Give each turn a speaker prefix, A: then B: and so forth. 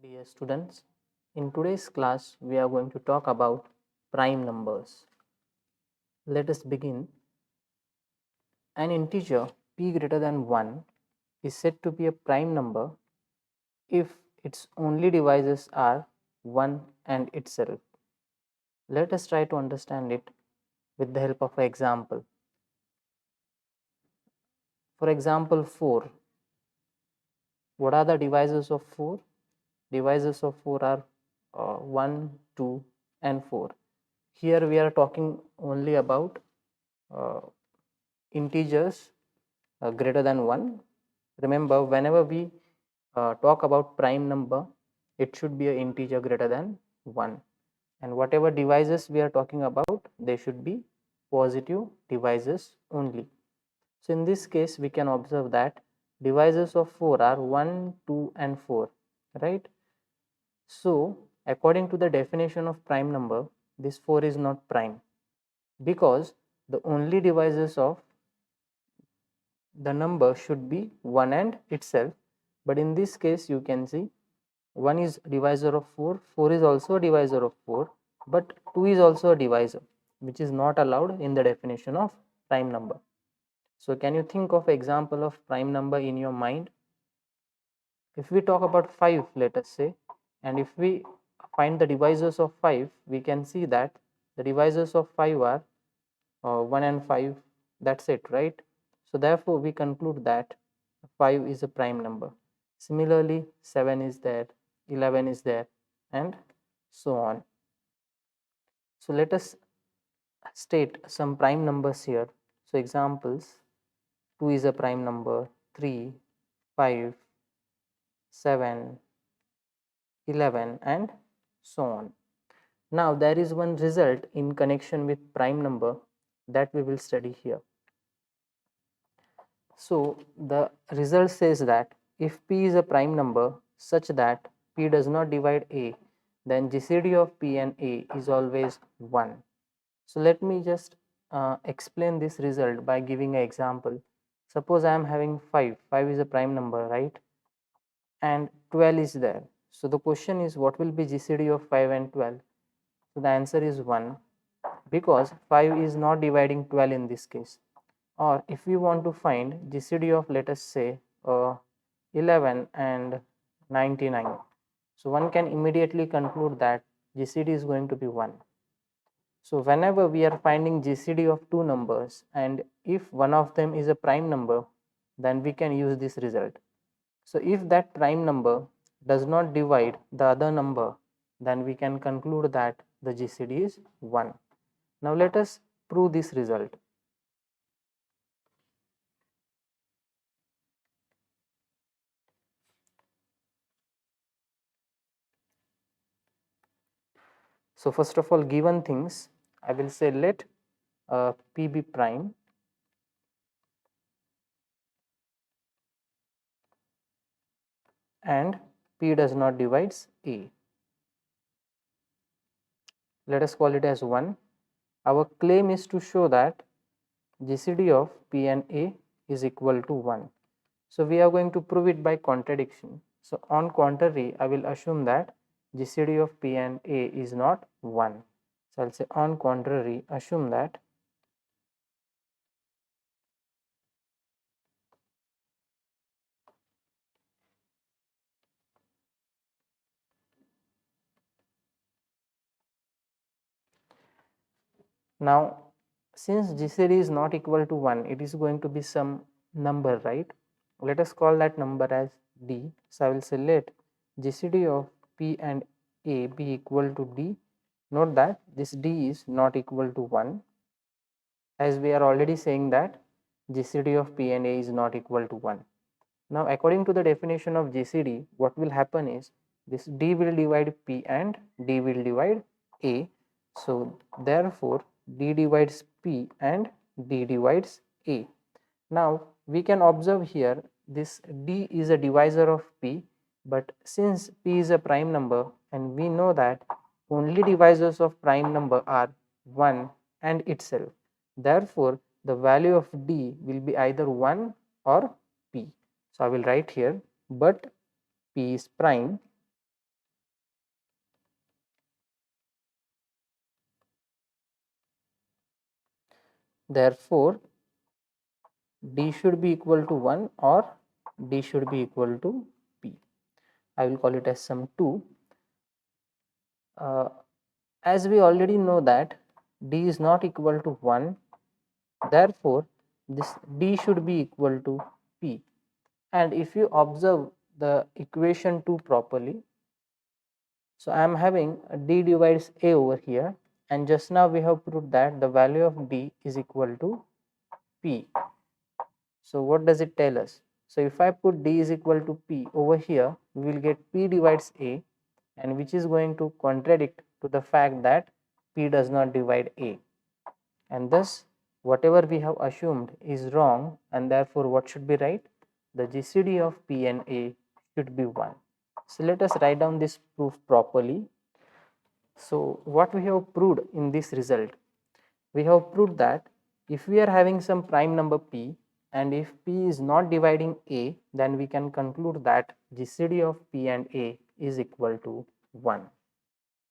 A: Dear students, in today's class we are going to talk about prime numbers. Let us begin. An integer p greater than 1 is said to be a prime number if its only divisors are 1 and itself. Let us try to understand it with the help of an example. For example, 4. What are the divisors of 4? Divisors of 4 are 1, 2 and 4. Here we are talking only about uh, integers greater than 1. Remember, whenever we talk about prime number, it should be an integer greater than 1, and whatever divisors we are talking about, they should be positive divisors only. So in this case we can observe that divisors of 4 are 1, 2 and 4, right? So according to the definition of prime number, this 4 is not prime because the only divisors of the number should be 1 and itself, but in this case you can see 1 is divisor of 4, 4 is also a divisor of 4, but 2 is also a divisor, which is not allowed in the definition of prime number. So can you think of example of prime number in your mind? If we talk about 5, let us say, and if we find the divisors of 5, we can see that the divisors of 5 are 1 and 5, that's it, right? So therefore we conclude that 5 is a prime number. Similarly, 7 is there, 11 is there, and so on. So let us state some prime numbers here. So examples: 2 is a prime number, 3, 5, 7, 11 and so on. Now there is one result in connection with prime number that we will study here. So the result says that if p is a prime number such that p does not divide a, then GCD of p and a is always 1. So let me just explain this result by giving an example. Suppose I am having 5. 5 is a prime number, right? And 12 is there. So the question is, what will be GCD of 5 and 12? So the answer is 1, because 5 is not dividing 12 in this case. Or if we want to find GCD of, let us say, 11 and 99, so one can immediately conclude that GCD is going to be 1. So whenever we are finding GCD of two numbers, and if one of them is a prime number, then we can use this result. So if that prime number does not divide the other number, then we can conclude that the GCD is 1. Now let us prove this result. So first of all, given things, I will say let P be prime and P does not divides A. Let us call it as 1. Our claim is to show that GCD of P and A is equal to 1. So we are going to prove it by contradiction. So on contrary, I will assume that GCD of P and A is not 1. So I'll say on contrary, assume that now since GCD is not equal to 1, it is going to be some number, right? Let us call that number as D. So I will say let GCD of P and A be equal to D. Note that this D is not equal to 1, as we are already saying that GCD of P and A is not equal to 1. Now according to the definition of GCD, what will happen is this D will divide P and D will divide A. So therefore D divides P and D divides A. Now we can observe here this D is a divisor of P, but since P is a prime number and we know that only divisors of prime number are 1 and itself, therefore the value of D will be either 1 or P. So I will write here, but P is prime Therefore, D should be equal to 1 or D should be equal to P. I will call it as sum 2. As we already know that D is not equal to 1, therefore this D should be equal to P. And if you observe the equation 2 properly, so I am having D divides A over here, and just now we have proved that the value of D is equal to P. So what does it tell us? So if I put D is equal to P over here, we will get P divides A, and which is going to contradict to the fact that P does not divide A, and thus whatever we have assumed is wrong, and therefore what should be right? The GCD of P and A should be 1. So let us write down this proof properly. So what we have proved in this result? We have proved that if we are having some prime number P, and if P is not dividing A, then we can conclude that GCD of P and A is equal to 1.